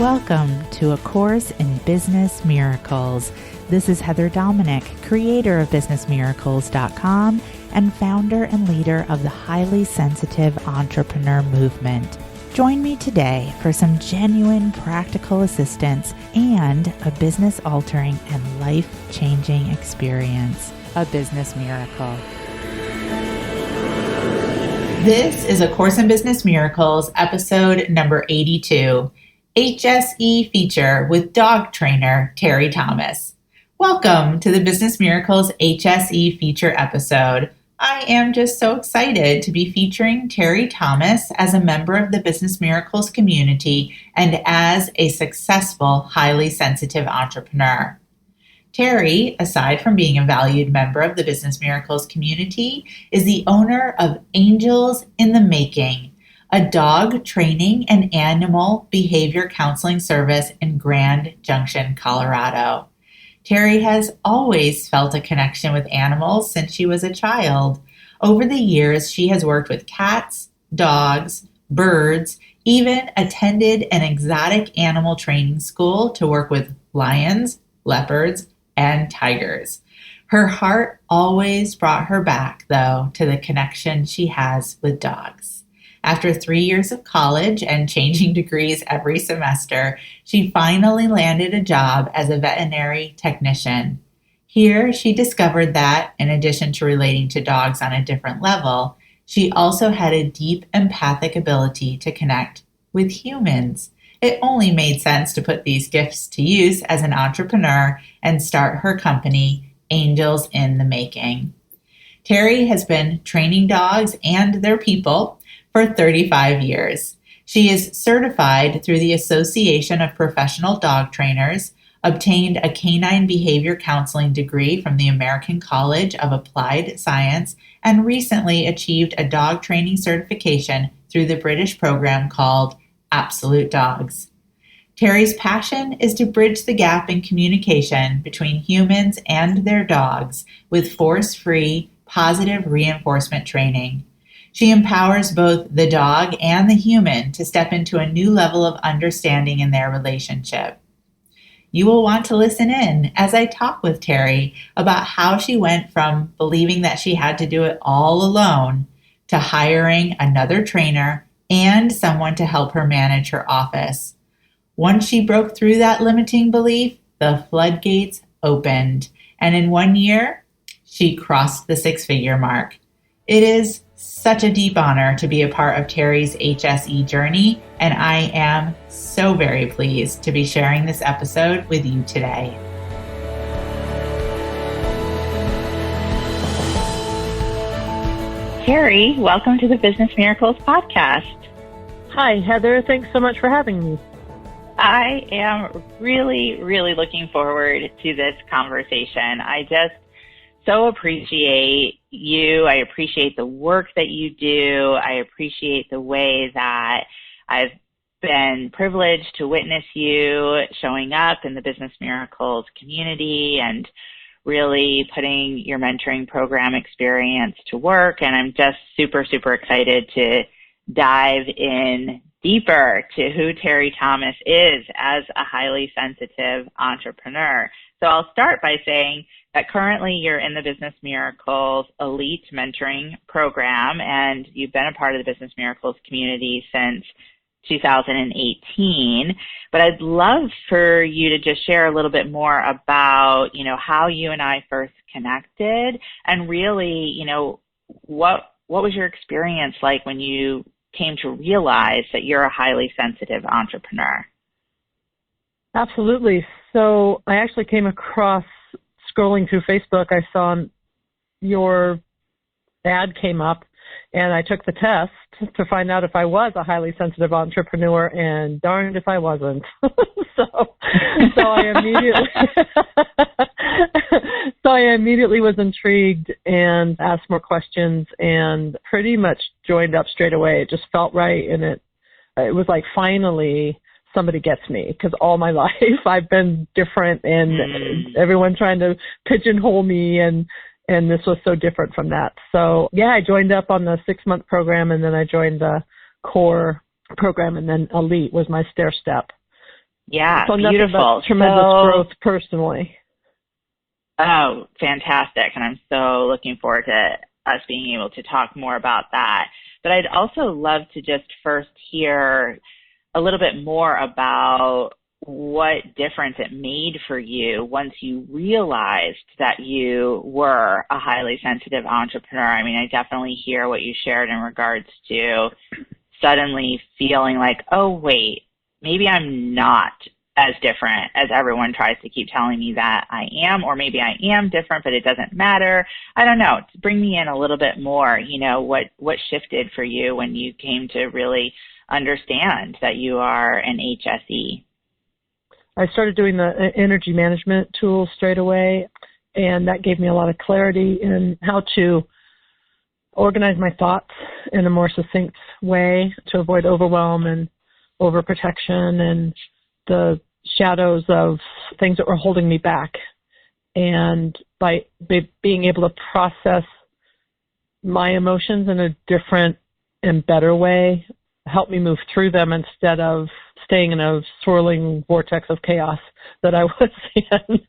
Welcome to A Course in Business Miracles. This is Heather Dominic, creator of businessmiracles.com and founder and leader of the highly sensitive entrepreneur movement. Join me today for some genuine practical assistance and a business-altering and life-changing experience, a business miracle. This is A Course in Business Miracles, episode number 82, HSE feature with dog trainer Teri Thomas. Welcome to the Business Miracles HSE feature episode. I am just so excited to be featuring Teri Thomas as a member of the Business Miracles community and as a successful, highly sensitive entrepreneur. Teri, aside from being a valued member of the Business Miracles community, is the owner of Angels in the Making, a dog training and animal behavior counseling service in Grand Junction, Colorado. Teri has always felt a connection with animals since she was a child. Over the years, she has worked with cats, dogs, birds, even attended an exotic animal training school to work with lions, leopards, and tigers. Her heart always brought her back, though, to the connection she has with dogs. After 3 years of college and changing degrees every semester, she finally landed a job as a veterinary technician. Here, she discovered that, in addition to relating to dogs on a different level, she also had a deep empathic ability to connect with humans. It only made sense to put these gifts to use as an entrepreneur and start her company, Angels in the Making. Teri has been training dogs and their people for 35 years. She is certified through the Association of Professional Dog Trainers, obtained a canine behavior counseling degree from the American College of Applied Science, and recently achieved a dog training certification through the British program called Absolute Dogs. Teri's passion is to bridge the gap in communication between humans and their dogs with force-free, positive reinforcement training. She empowers both the dog and the human to step into a new level of understanding in their relationship. You will want to listen in as I talk with Teri about how she went from believing that she had to do it all alone to hiring another trainer and someone to help her manage her office. Once she broke through that limiting belief, the floodgates opened, and in 1 year, she crossed the six-figure mark. It is such a deep honor to be a part of Teri's HSE journey, and I am so very pleased to be sharing this episode with you today. Teri, welcome to the Business Miracles podcast. Hi, Heather. Thanks so much for having me. I am really looking forward to this conversation. I just so appreciate you. I appreciate the work that you do. I appreciate the way that I've been privileged to witness you showing up in the Business Miracles community and really putting your mentoring program experience to work. And I'm just super excited to dive in deeper to who Teri Thomas is as a highly sensitive entrepreneur. So I'll start by saying that currently you're in the Business Miracles Elite Mentoring Program, and you've been a part of the Business Miracles community since 2018. But I'd love for you to just share a little bit more about, how you and I first connected, and really, what was your experience like when you came to realize that you're a highly sensitive entrepreneur? Absolutely. So I actually came across, scrolling through Facebook, I saw your ad came up, and I took the test to find out if I was a highly sensitive entrepreneur, and darned if I wasn't. so I immediately was intrigued and asked more questions and pretty much joined up straight away. It just felt right, and it was like finally somebody gets me, because all my life I've been different and everyone trying to pigeonhole me, and this was so different from that. So yeah, I joined up on the 6-month program, and then I joined the core program, and then Elite was my stair step. Yeah, So nothing beautiful. but tremendous growth personally. Oh, fantastic. And I'm so looking forward to us being able to talk more about that. But I'd also love to just first hear a little bit more about what difference it made for you once you realized that you were a highly sensitive entrepreneur. I mean, I definitely hear what you shared in regards to suddenly feeling like, oh, wait, maybe I'm not as different as everyone tries to keep telling me that I am, or maybe I am different, but it doesn't matter. I don't know. Bring me in a little bit more, what shifted for you when you came to really understand that you are an HSE? I started doing the energy management tools straight away, and that gave me a lot of clarity in how to organize my thoughts in a more succinct way to avoid overwhelm and overprotection and the shadows of things that were holding me back. And by being able to process my emotions in a different and better way, helped me move through them instead of staying in a swirling vortex of chaos that I was in.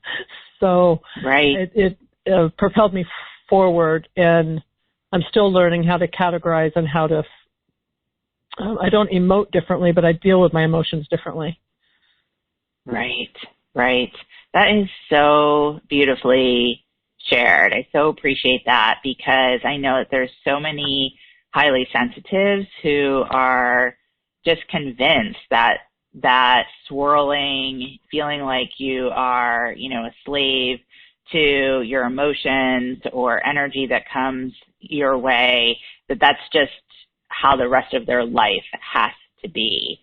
So right. it propelled me forward, and I'm still learning how to categorize and how to, I don't emote differently, but I deal with my emotions differently. Right, right. That is so beautifully shared. I so appreciate that, because I know that there's so many highly sensitives who are just convinced that swirling, feeling like you are, a slave to your emotions or energy that comes your way, that's just how the rest of their life has to be.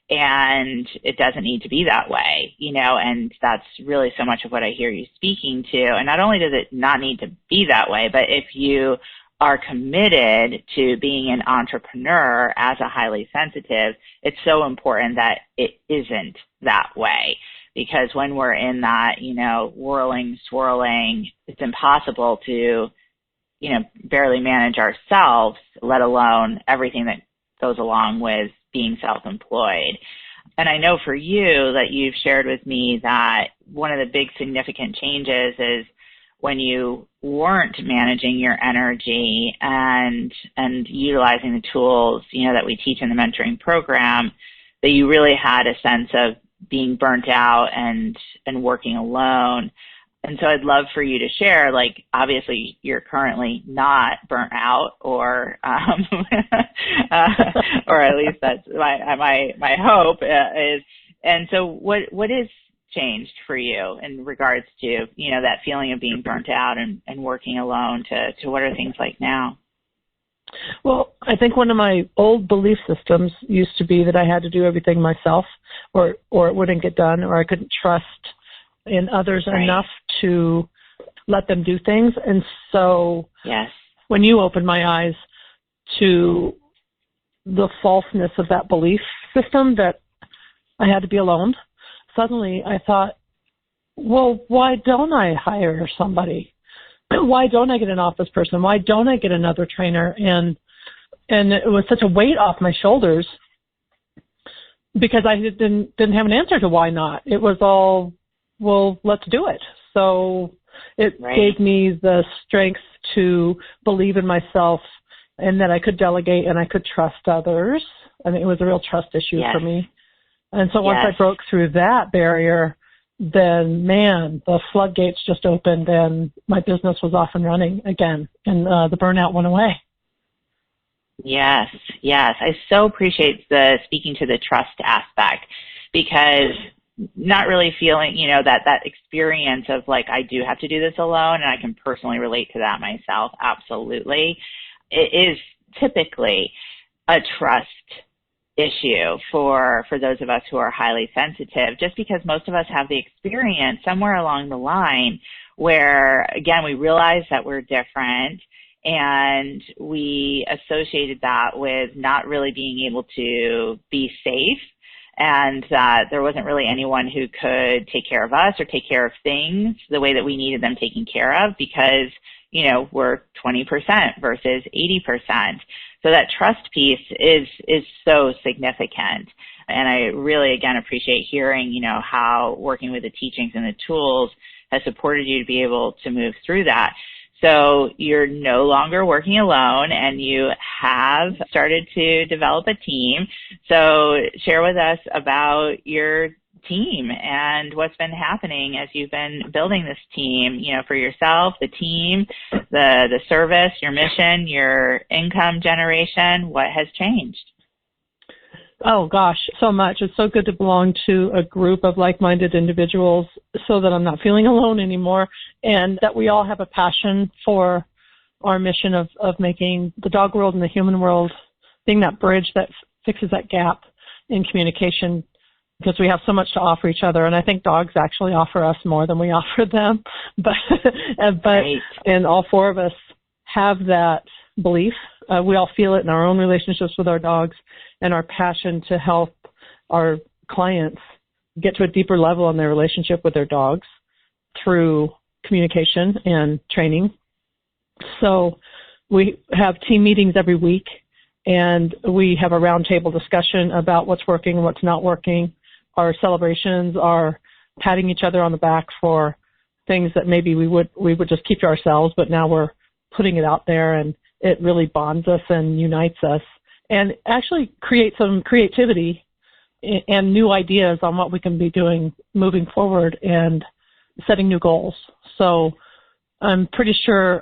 And it doesn't need to be that way, and that's really so much of what I hear you speaking to. And not only does it not need to be that way, but if you are committed to being an entrepreneur as a highly sensitive, it's so important that it isn't that way. Because when we're in that, whirling, swirling, it's impossible to, barely manage ourselves, let alone everything that goes along with being self-employed. And I know for you that you've shared with me that one of the big significant changes is when you weren't managing your energy and utilizing the tools, that we teach in the mentoring program, that you really had a sense of being burnt out and working alone. And so I'd love for you to share, obviously you're currently not burnt out, or or at least that's my hope is. And so what is changed for you in regards to, that feeling of being burnt out and working alone to what are things like now? Well, I think one of my old belief systems used to be that I had to do everything myself, or it wouldn't get done, or I couldn't trust in others enough to let them do things. And so yes, when you opened my eyes to the falseness of that belief system that I had to be alone, suddenly I thought, well, why don't I hire somebody? Why don't I get an office person? Why don't I get another trainer? And it was such a weight off my shoulders, because I didn't have an answer to why not. It was all, well, let's do it. So it gave me the strength to believe in myself, and that I could delegate and I could trust others. I mean, it was a real trust issue for me. And so once I broke through that barrier, then, man, the floodgates just opened and my business was off and running again, and the burnout went away. Yes. I so appreciate the speaking to the trust aspect, because not really feeling, that experience of I do have to do this alone, and I can personally relate to that myself. Absolutely. It is typically a trust issue for those of us who are highly sensitive, just because most of us have the experience somewhere along the line where, again, we realize that we're different, and we associated that with not really being able to be safe, and that there wasn't really anyone who could take care of us or take care of things the way that we needed them taken care of, because, we're 20% versus 80%. So that trust piece is so significant. And I really, again, appreciate hearing, how working with the teachings and the tools has supported you to be able to move through that. So you're no longer working alone, and you have started to develop a team. So share with us about your team and what's been happening as you've been building this team, for yourself, the team, the service, your mission, your income generation. What has changed? Oh gosh, so much. It's so good to belong to a group of like-minded individuals so that I'm not feeling alone anymore, and that we all have a passion for our mission of making the dog world and the human world, being that bridge that fixes that gap in communication, because we have so much to offer each other. And I think dogs actually offer us more than we offer them. But Right. And all four of us have that belief. We all feel it in our own relationships with our dogs, and our passion to help our clients get to a deeper level in their relationship with their dogs through communication and training. So we have team meetings every week, and we have a roundtable discussion about what's working and what's not working. Our celebrations are patting each other on the back for things that maybe we would just keep to ourselves, but now we're putting it out there, and it really bonds us and unites us, and actually creates some creativity and new ideas on what we can be doing moving forward and setting new goals. So I'm pretty sure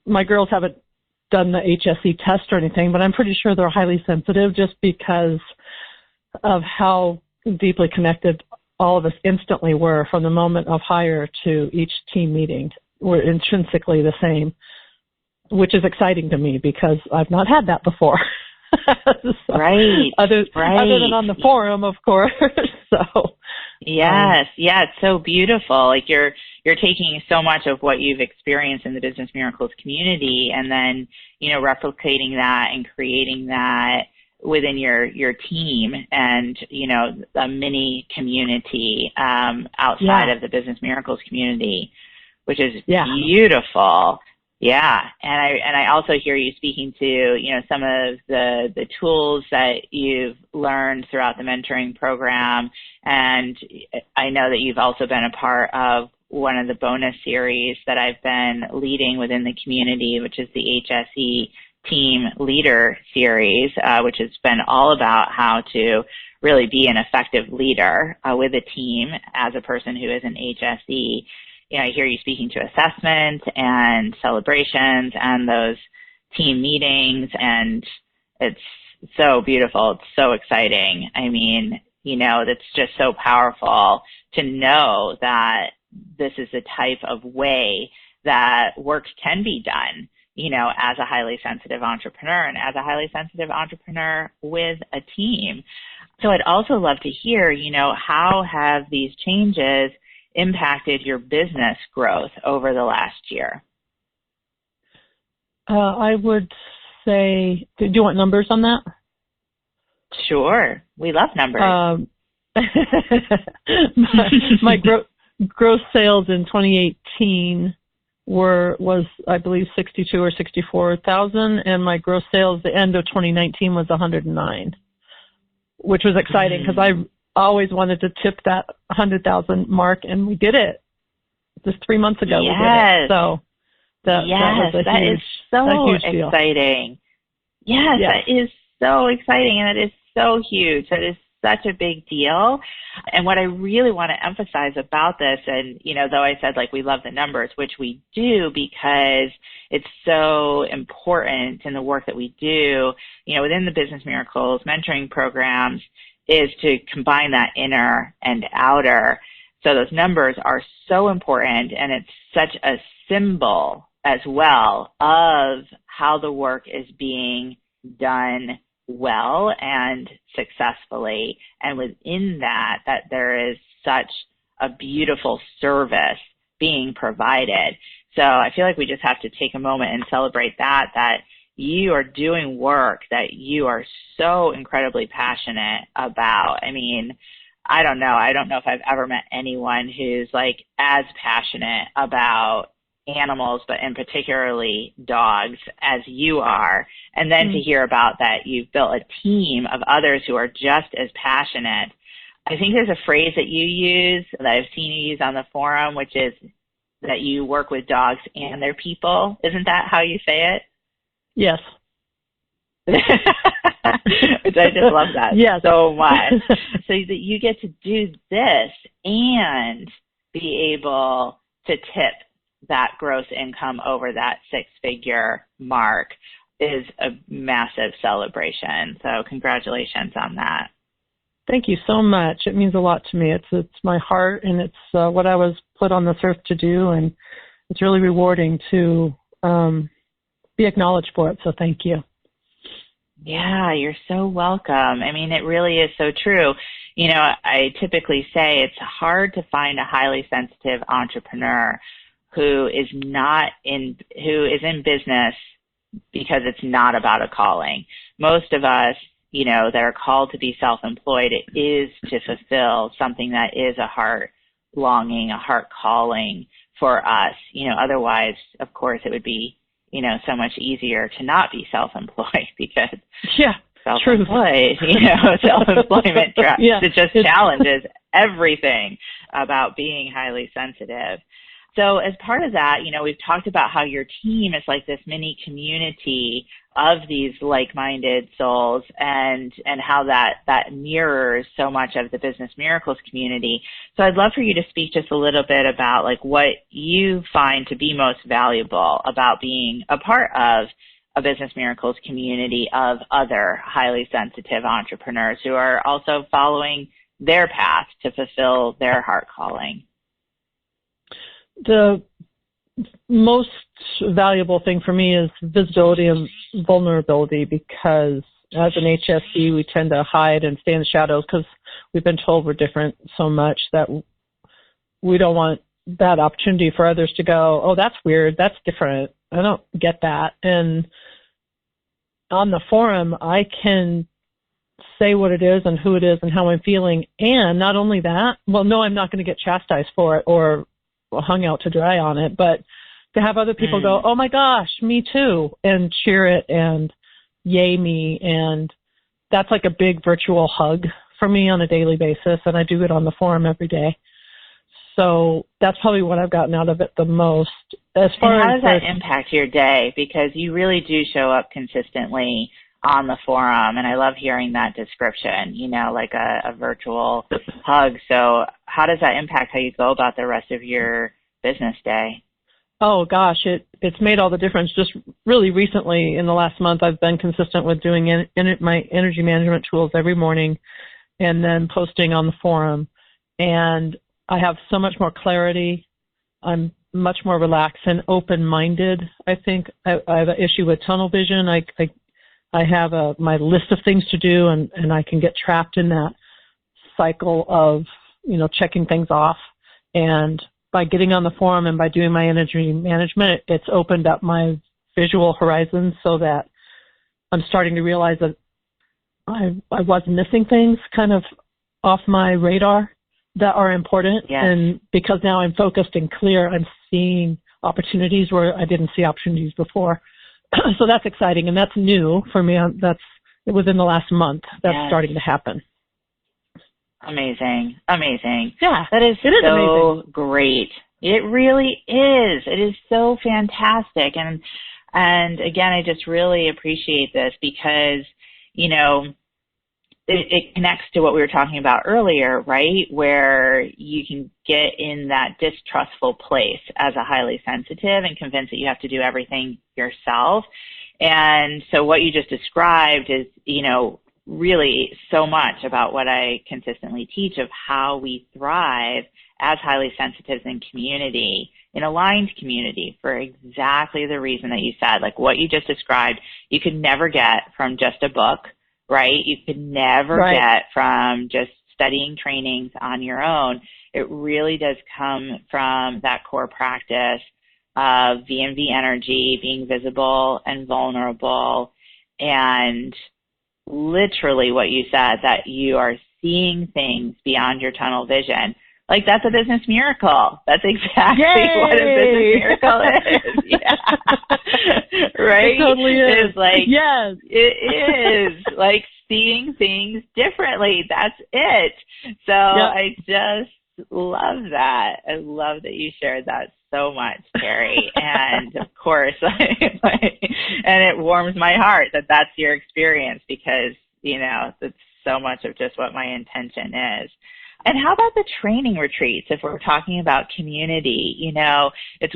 my girls haven't done the HSE test or anything, but I'm pretty sure they're highly sensitive just because of how deeply connected all of us instantly were from the moment of hire to each team meeting. We're intrinsically the same, which is exciting to me because I've not had that before. So, Right. Other than on the forum, of course. So yes, it's so beautiful. Like you're taking so much of what you've experienced in the Business Miracles community, and then replicating that and creating that within your team, and a mini community outside of the Business Miracles community, which is beautiful. Yeah. And I also hear you speaking to, some of the tools that you've learned throughout the mentoring program. And I know that you've also been a part of one of the bonus series that I've been leading within the community, which is the HSE Team Leader series, which has been all about how to really be an effective leader with a team as a person who is an HSE. I hear you speaking to assessment and celebrations and those team meetings, and it's so beautiful. It's so exciting. I mean, it's just so powerful to know that this is the type of way that work can be done, as a highly sensitive entrepreneur, and as a highly sensitive entrepreneur with a team. So I'd also love to hear, how have these changes impacted your business growth over the last year? I would say, do you want numbers on that? Sure. We love numbers. My gross sales in 2018 was I believe 62 or 64,000, and my gross sales at the end of 2019 was 109, which was exciting because I always wanted to tip that 100,000 mark, and we did it just 3 months ago. Yes. We did it. So that is so exciting. Yes, that is so exciting, and that is so huge. That is such a big deal. And what I really want to emphasize about this, and though I said we love the numbers, which we do because it's so important in the work that we do, within the Business Miracles mentoring programs, is to combine that inner and outer. So those numbers are so important, and it's such a symbol as well of how the work is being done well and successfully. And within that there is such a beautiful service being provided. So I feel like we just have to take a moment and celebrate that you are doing work that you are so incredibly passionate about. I mean, I don't know if I've ever met anyone who's as passionate about animals, but in particularly dogs, as you are, and then to hear about that you've built a team of others who are just as passionate. I think there's a phrase that you use that I've seen you use on the forum, which is that you work with dogs and their people. Isn't that how you say it? Yes. Which I just love that so much. So that you get to do this and be able to tip that gross income over that six-figure mark is a massive celebration. So congratulations on that. Thank you so much. It means a lot to me. It's my heart, and it's what I was put on this earth to do, and it's really rewarding to be acknowledged for it. So thank you. Yeah, you're so welcome. I mean, it really is so true. You know, I typically say it's hard to find a highly sensitive entrepreneur who is in business because it's not about a calling. Most of us, you know, that are called to be self-employed, it is to fulfill something that is a heart longing, a heart calling for us. You know, otherwise, of course, it would be, you know, so much easier to not be self-employed because self-employed, you know, self-employment it just challenges everything about being highly sensitive. So as part of that, you know, we've talked about how your team is like this mini community of these like-minded souls and how that mirrors so much of the Business Miracles community. So I'd love for you to speak just a little bit about like what you find to be most valuable about being a part of a Business Miracles community of other highly sensitive entrepreneurs who are also following their path to fulfill their heart calling. The most valuable thing for me is visibility and vulnerability, because as an HSE, we tend to hide and stay in the shadows because we've been told we're different so much that we don't want that opportunity for others to go, oh, that's weird, that's different, I don't get that. And on the forum, I can say what it is and who it is and how I'm feeling. And not only that, well, no, I'm not going to get chastised for it or hung out to dry on it, but to have other people go, oh my gosh, me too, and cheer it and yay me. And that's like a big virtual hug for me on a daily basis. And I do it on the forum every day. So that's probably what I've gotten out of it the most. As far and how as does that impact your day? Because you really do show up consistently on the forum, and I love hearing that description, you know, like a virtual hug. So how does that impact how you go about the rest of your business day? Oh gosh, it's made all the difference. Just really recently in the last month, I've been consistent with doing my energy management tools every morning and then posting on the forum. And I have so much more clarity. I'm much more relaxed and open-minded. I think I have an issue with tunnel vision. I have my list of things to do, and I can get trapped in that cycle of, you know, checking things off. And by getting on the forum and by doing my energy management, it's opened up my visual horizons so that I'm starting to realize that I was missing things kind of off my radar that are important. Yes. And because now I'm focused and clear, I'm seeing opportunities where I didn't see opportunities before. So that's exciting, and that's new for me. That's within the last month that's starting to happen. Amazing. Amazing. Yeah. That is so amazing. Great. It really is. It is so fantastic. And again, I just really appreciate this because, you know, it connects to what we were talking about earlier, right? Where you can get in that distrustful place as a highly sensitive and convinced that you have to do everything yourself. And so what you just described is, you know, really so much about what I consistently teach of how we thrive as highly sensitives in community, in aligned community, for exactly the reason that you said, like what you just described, you could never get from just a book, right? You could never get from just studying trainings on your own. It really does come from that core practice of VMV energy, being visible and vulnerable, and literally what you said, that you are seeing things beyond your tunnel vision, Like, that's a business miracle. That's exactly Yay! what a business miracle is. Yeah. Right? It totally is. It's like, yes. It is like seeing things differently. That's it. So I just love that. I love that you shared that so much, Teri. And of course, and it warms my heart that that's your experience, because, you know, that's so much of just what my intention is. And how about the training retreats? If we're talking about community, you know, it's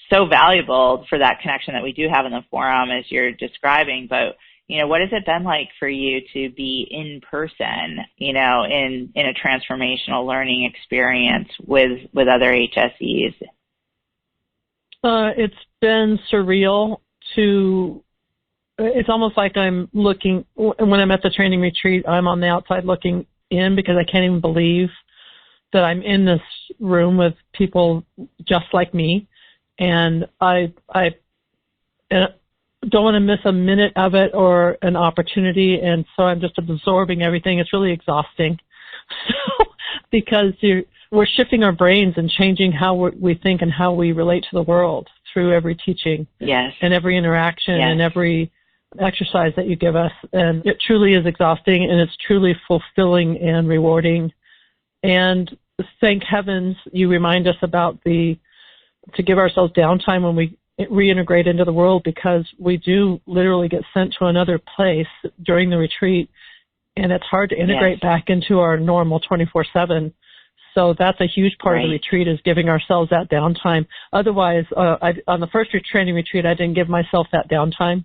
so valuable for that connection that we do have in the forum, as you're describing. But, you know, what has it been like for you to be in person, you know, in a transformational learning experience with other HSEs? It's been surreal it's almost like I'm looking, when I'm at the training retreat, I'm on the outside looking in, because I can't even believe that I'm in this room with people just like me. And I don't want to miss a minute of it or an opportunity. And so I'm just absorbing everything. It's really exhausting. Because we're shifting our brains and changing how we think and how we relate to the world through every teaching. Yes. And every interaction and every exercise that you give us. And it truly is exhausting, and it's truly fulfilling and rewarding. And thank heavens you remind us about to give ourselves downtime when we reintegrate into the world, because we do literally get sent to another place during the retreat, and it's hard to integrate back into our normal 24/7. So that's a huge part of the retreat, is giving ourselves that downtime. Otherwise, on the first training retreat, I didn't give myself that downtime.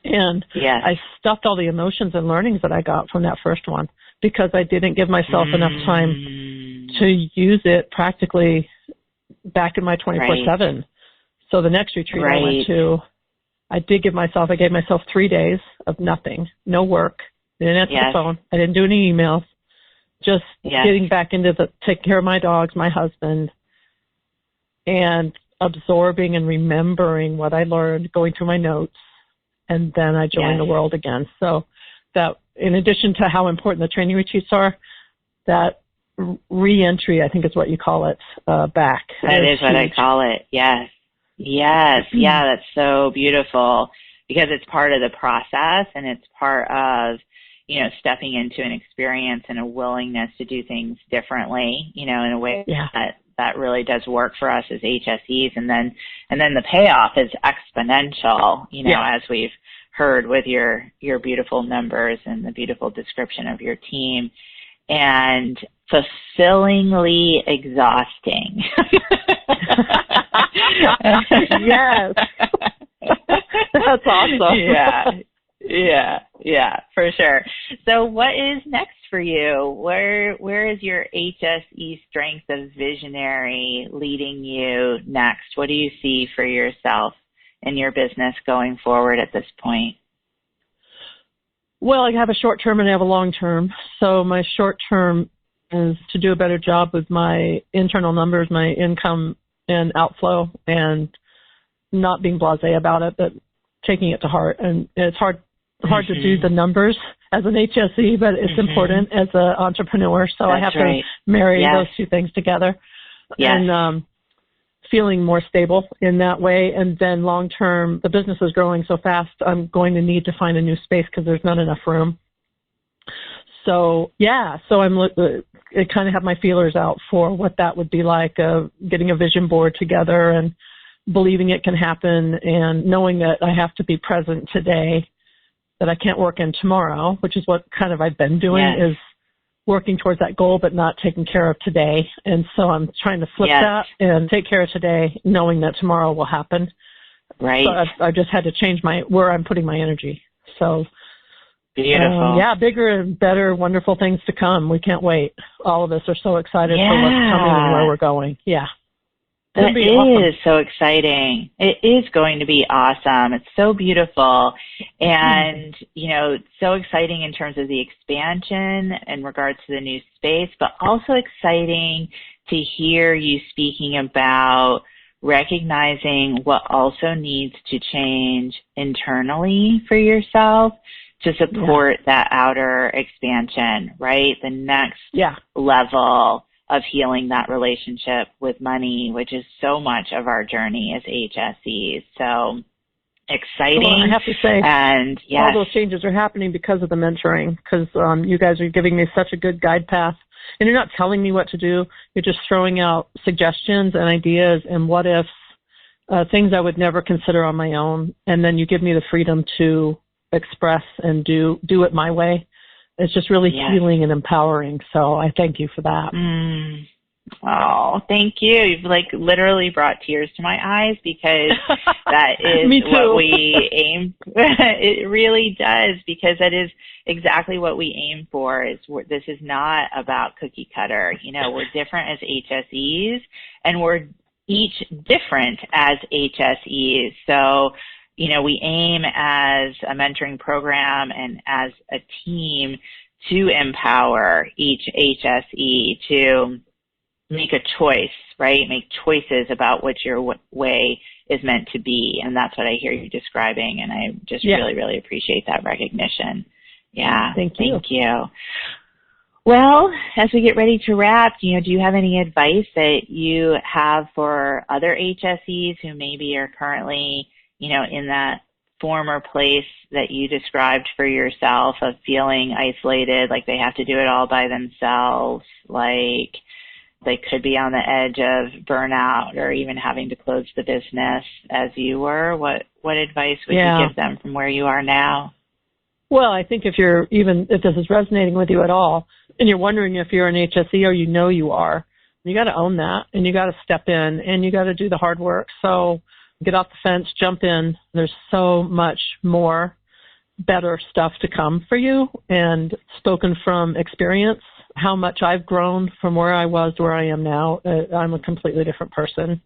And I stuffed all the emotions and learnings that I got from that first one, because I didn't give myself enough time to use it practically back in my 24/7. So the next retreat I went to, I gave myself 3 days of nothing, no work. I didn't answer the phone. I didn't do any emails. Just getting back into taking care of my dogs, my husband, and absorbing and remembering what I learned, going through my notes, and then I joined the world again. So that, in addition to how important the training retreats are, that re-entry, I think is what you call it, back. That is what I call it. Yes. Yes. Yeah, that's so beautiful, because it's part of the process, and it's part of, you know, stepping into an experience and a willingness to do things differently, you know, in a way that really does work for us as HSEs. And then the payoff is exponential, you know, as we've heard with your beautiful numbers and the beautiful description of your team, and fulfillingly exhausting. Yes. That's awesome. Yeah, for sure. So what is next for you? Where is your HSE strength of visionary leading you next? What do you see for yourself and your business going forward at this point? Well, I have a short term and I have a long term. So my short term is to do a better job with my internal numbers, my income and outflow, and not being blasé about it, but taking it to heart. And it's hard to do the numbers as an HSE, but it's important as an entrepreneur. So I have to marry those two things together. And feeling more stable in that way. And then long term, the business is growing so fast, I'm going to need to find a new space because there's not enough room. So I'm I kind of have my feelers out for what that would be like, getting a vision board together and believing it can happen, and knowing that I have to be present today, that I can't work in tomorrow, which is what kind of I've been doing, is working towards that goal but not taking care of today. And so I'm trying to flip that and take care of today, knowing that tomorrow will happen. Right. So I've just had to change where I'm putting my energy. So beautiful. Bigger and better, wonderful things to come. We can't wait. All of us are so excited for what's coming and where we're going. Yeah. That is so exciting. It is going to be awesome. It's so beautiful, and, you know, so exciting in terms of the expansion in regards to the new space, but also exciting to hear you speaking about recognizing what also needs to change internally for yourself to support that outer expansion, right? The next level of healing that relationship with money, which is so much of our journey as HSEs. So exciting. Well, I have to say, and yes, all those changes are happening because of the mentoring, because you guys are giving me such a good guide path. And you're not telling me what to do. You're just throwing out suggestions and ideas and what ifs, things I would never consider on my own. And then you give me the freedom to express and do it my way. It's just really healing and empowering. So I thank you for that. Oh, thank you. You've literally brought tears to my eyes, because that is what we aim. It really does, because that is exactly what we aim for. This is not about cookie cutter. We're different as HSEs, and we're each different as HSEs. So, we aim as a mentoring program and as a team to empower each HSE to make a choice, right? Make choices about what your way is meant to be. And that's what I hear you describing. And I just really, really appreciate that recognition. Yeah. Thank you. Thank you. Well, as we get ready to wrap, do you have any advice that you have for other HSEs who maybe are currently, in that former place that you described for yourself of feeling isolated, like they have to do it all by themselves, like they could be on the edge of burnout or even having to close the business as you were? What advice would you give them from where you are now? Well, I think if this is resonating with you at all, and you're wondering if you're an HSE or you are, you got to own that, and you got to step in, and you got to do the hard work. So get off the fence, jump in. There's so much more better stuff to come for you, and spoken from experience, how much I've grown from where I was to where I am now. I'm a completely different person.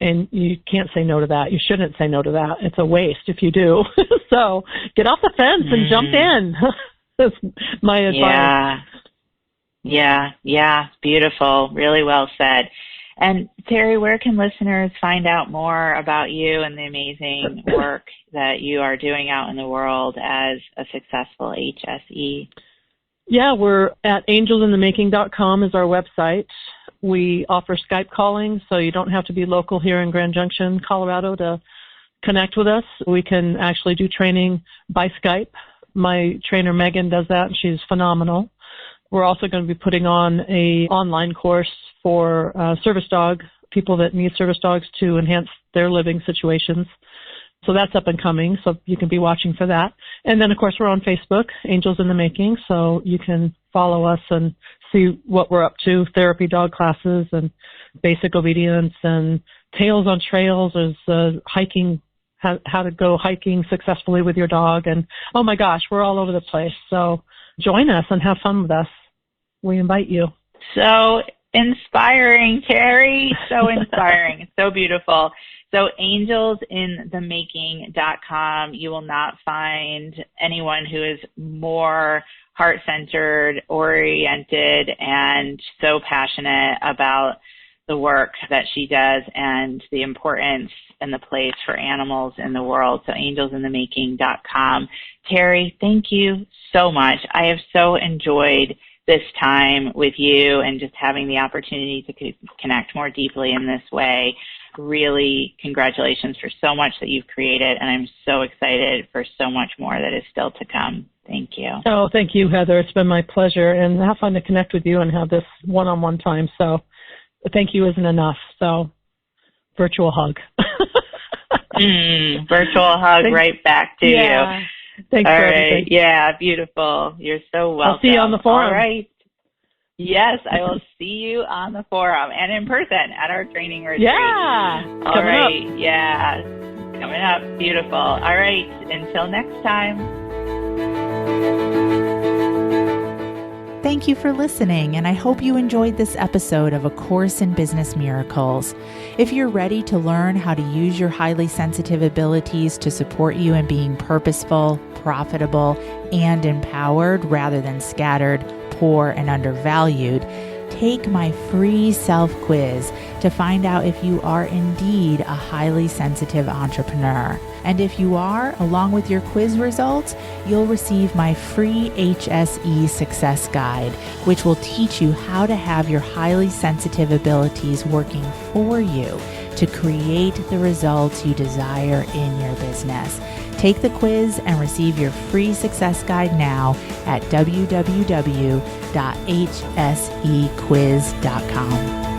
And you can't say no to that. You shouldn't say no to that. It's a waste if you do. So get off the fence and jump in. That's my advice. Yeah. Beautiful. Really well said. And Teri, where can listeners find out more about you and the amazing work that you are doing out in the world as a successful HSE? Yeah, we're at angelsinthemaking.com is our website. We offer Skype calling, so you don't have to be local here in Grand Junction, Colorado, to connect with us. We can actually do training by Skype. My trainer, Megan, does that, and she's phenomenal. We're also going to be putting on an online course for service dog, people that need service dogs to enhance their living situations. So that's up and coming, so you can be watching for that. And then, of course, we're on Facebook, Angels in the Making, so you can follow us and see what we're up to, therapy dog classes and basic obedience and Tales on Trails is hiking, how to go hiking successfully with your dog. And, oh, my gosh, we're all over the place. So join us and have fun with us. We invite you. So inspiring, Teri. So inspiring. So beautiful. So angelsinthemaking.com, you will not find anyone who is more heart-centered, oriented, and so passionate about the work that she does and the importance and the place for animals in the world. So angelsinthemaking.com. Teri, thank you so much. I have so enjoyed this time with you and just having the opportunity to connect more deeply in this way. Really, congratulations for so much that you've created, and I'm so excited for so much more that is still to come. Thank you. Oh, thank you, Heather. It's been my pleasure, and have fun to connect with you and have this one-on-one time. So thank you isn't enough. So virtual hug. Virtual hug right back to you. Thanks for everything. Yeah, beautiful. You're so welcome. I'll see you on the forum. All right. Yes, I will see you on the forum and in person at our training retreat. Yeah. All right. Up. Yeah. Coming up. Beautiful. All right. Until next time. Thank you for listening, and I hope you enjoyed this episode of A Course in Business Miracles. If you're ready to learn how to use your highly sensitive abilities to support you in being purposeful, profitable, and empowered rather than scattered, poor, and undervalued, take my free self-quiz to find out if you are indeed a highly sensitive entrepreneur. And if you are, along with your quiz results, you'll receive my free HSE Success Guide, which will teach you how to have your highly sensitive abilities working for you to create the results you desire in your business. Take the quiz and receive your free success guide now at www.hsequiz.com.